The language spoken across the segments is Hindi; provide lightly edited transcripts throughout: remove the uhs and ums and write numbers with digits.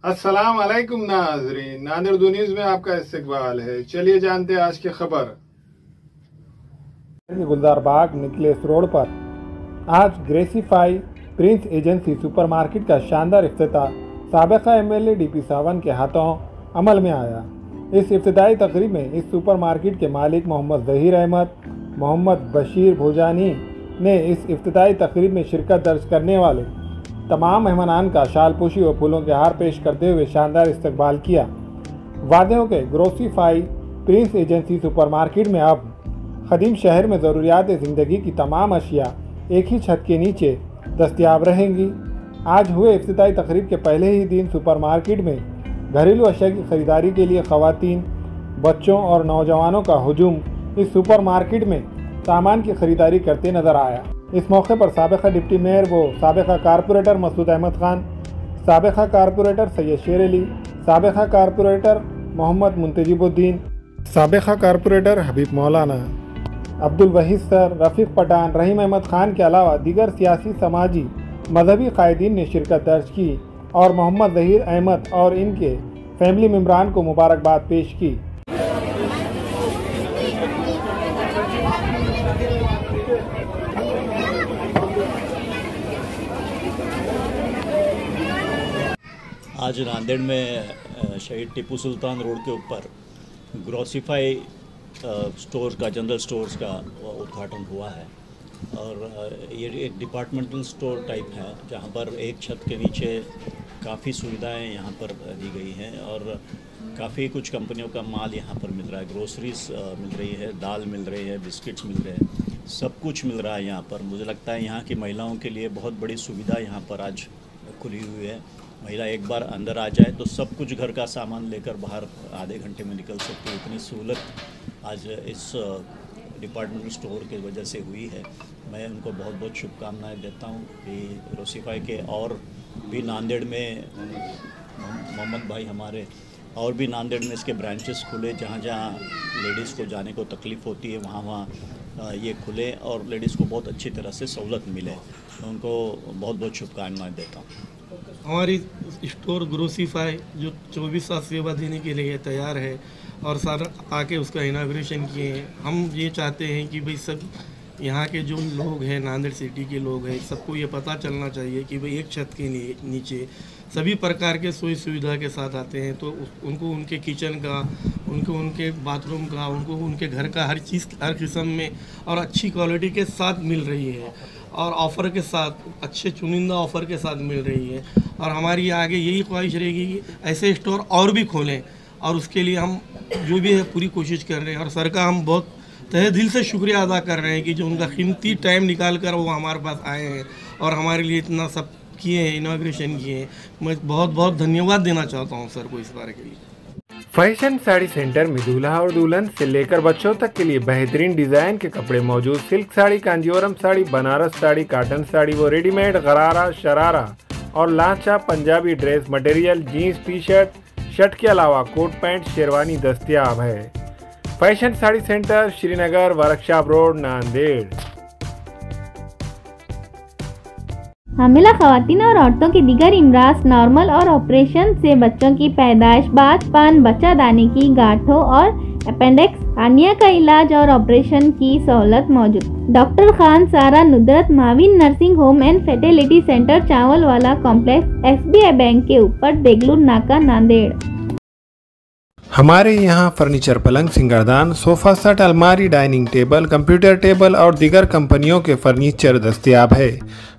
अस्सलाम वालेकुम नाज़रीन, नांदेड़ उर्दू न्यूज़ में आपका इस्तकबाल है। चलिए जानते हैं आज की खबर। गुलजार बाग निकलेस रोड पर आज ग्रेसीफाई प्रिंस एजेंसी सुपरमार्केट का शानदार इफ्तिताह साबिका एमएलए डीपी सावन के हाथों अमल में आया। इस इफ्तिताही तकरीब में इस सुपरमार्केट के मालिक मोहम्मद ज़हीर अहमद, मोहम्मद बशीर भोजानी ने इस इफ्तिताही तकरीब में शिरकत दर्ज करने वाले तमाम मेहमानान का शालपोशी और फूलों के हार पेश करते हुए शानदार इस्तकबाल किया। वादियों के ग्रोसीफाई प्रिंस एजेंसी सुपरमार्केट में अब ख़दीम शहर में ज़रूरियात ज़िंदगी की तमाम अशिया एक ही छत के नीचे दस्तयाब रहेंगी। आज हुए इफ्तिताही तकरीब के पहले ही दिन सुपरमार्केट में घरेलू अशिया की ख़रीदारी के लिए ख़वातीन, बच्चों और नौजवानों का हुजूम इस सुपरमार्केट में सामान की ख़रीदारी करते नज़र आया। इस मौके पर साबिका डिप्टी मेयर व साबिका कारपोरेटर मसूद अहमद खान, साबिका कारपोरेटर सैयद शेर अली, साबिका कारपोरेटर मोहम्मद मुंतजिबुद्दीन, साबिका कारपोरेटर हबीब मौलाना, अब्दुल वहीद सर, रफ़ीक पठान, रहीम अहमद खान के अलावा दीगर सियासी, समाजी, मजहबी कायदीन ने शिरकत दर्ज की और मोहम्मद ज़हीर अहमद और इनके फैमिली मेम्बरान को मुबारकबाद पेश की। आज नांदेड़ में शहीद टीपू सुल्तान रोड के ऊपर ग्रोसीफाई स्टोर का, जनरल स्टोर्स का उद्घाटन हुआ है और ये एक डिपार्टमेंटल स्टोर टाइप है जहाँ पर एक छत के नीचे काफ़ी सुविधाएं यहाँ पर दी गई हैं और काफ़ी कुछ कंपनियों का माल यहाँ पर मिल रहा है। ग्रोसरीज मिल रही है, दाल मिल रही है, बिस्किट्स मिल रहे हैं, सब कुछ मिल रहा है यहाँ पर। मुझे लगता है यहाँ की महिलाओं के लिए बहुत बड़ी सुविधा यहाँ पर आज खुली हुई है। महिला एक बार अंदर आ जाए तो सब कुछ घर का सामान लेकर बाहर आधे घंटे में निकल सकती है। इतनी सहूलत आज इस डिपार्टमेंटल स्टोर की वजह से हुई है। मैं उनको बहुत बहुत शुभकामनाएं देता हूँ कि ग्रोसीफाई के और भी नांदेड़ में मोहम्मद भाई हमारे और भी नांदेड़ में इसके ब्रांचेस खुले, जहाँ जहाँ लेडीज़ को जाने को तकलीफ़ होती है वहाँ ये खुले और लेडीज़ को बहुत अच्छी तरह से सहूलत मिले। मैं उनको बहुत बहुत शुभकामनाएं देता हूँ। हमारी स्टोर ग्रोसीफाई जो 24 सेवा देने के लिए तैयार है और सर आके उसका इनाग्रेशन किए हैं। हम ये चाहते हैं कि भाई सब यहाँ के जो लोग हैं, नांदेड़ सिटी के लोग हैं, सबको ये पता चलना चाहिए कि भाई एक छत के नीचे सभी प्रकार के सुविधा के साथ आते हैं तो उनको उनके किचन का, उनको उनके बाथरूम का, उनको उनके घर का हर चीज़ हर किस्म में और अच्छी क्वालिटी के साथ मिल रही है और ऑफ़र के साथ, अच्छे चुनिंदा ऑफ़र के साथ मिल रही है। और हमारी आगे यही ख्वाहिश रहेगी कि ऐसे स्टोर और भी खोलें और उसके लिए हम जो भी है पूरी कोशिश कर रहे हैं। और सर का हम बहुत तहे दिल से शुक्रिया अदा कर रहे हैं कि जो उनका कीमती टाइम निकाल कर वो हमारे पास आए हैं और हमारे लिए इतना सब किए हैं, इनाग्रेशन किए हैं। मैं बहुत बहुत धन्यवाद देना चाहता हूँ सर को इस बारे के लिए। फैशन साड़ी सेंटर में दूल्हा और दुल्हन से लेकर बच्चों तक के लिए बेहतरीन डिजाइन के कपड़े मौजूद। सिल्क साड़ी, कांजीवरम साड़ी, बनारस साड़ी, कॉटन साड़ी वो रेडीमेड, गरारा, शरारा और lancha Punjabi dress material, jeans, T shirt के अलावा कोट पैंट, शेरवानी दस्तयाब है। Fashion sari centre, Srinagar, workshop road, Nanded. हामिला ख़वातीन और औरतों की दीगर इमराज, नॉर्मल और ऑपरेशन से बच्चों की पैदाइश, बाँझपन, बच्चादानी की गांठों और अपेंडिक्स, हार्निया का इलाज और ऑपरेशन की सहूलत मौजूद। Doctor Khan Sara Nudrat Mavin nursing home and fertility centre, चावल वाला कॉम्प्लेक्स, SBI बैंक के ऊपर, देगलूर नाका, नांदेड़। हमारे यहाँ फर्नीचर, पलंग, सिंगारदान, सोफा सेट, अलमारी, डाइनिंग टेबल, कंप्यूटर टेबल और दीगर कंपनियों के फर्नीचर दस्तयाब है।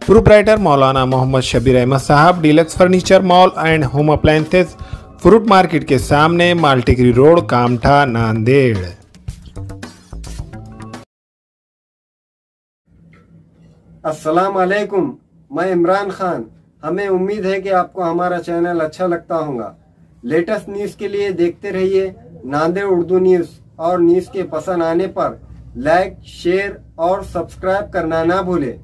प्रोप्राइटर मौलाना मोहम्मद शबीर अहमद साहब, deluxe furniture mall and home appliances, fruit market के सामने, माल्टीगिरी रोड, कामठा, नांदेड़। अस्सलाम वालेकुम, मैं इमरान खान। हमें उम्मीद है कि आपको हमारा चैनल अच्छा लगता होगा। लेटेस्ट न्यूज़ के लिए देखते रहिए नांदेड़ उर्दू न्यूज़ और न्यूज़ के पसंद आने पर लाइक, शेयर और सब्सक्राइब करना ना भूलें।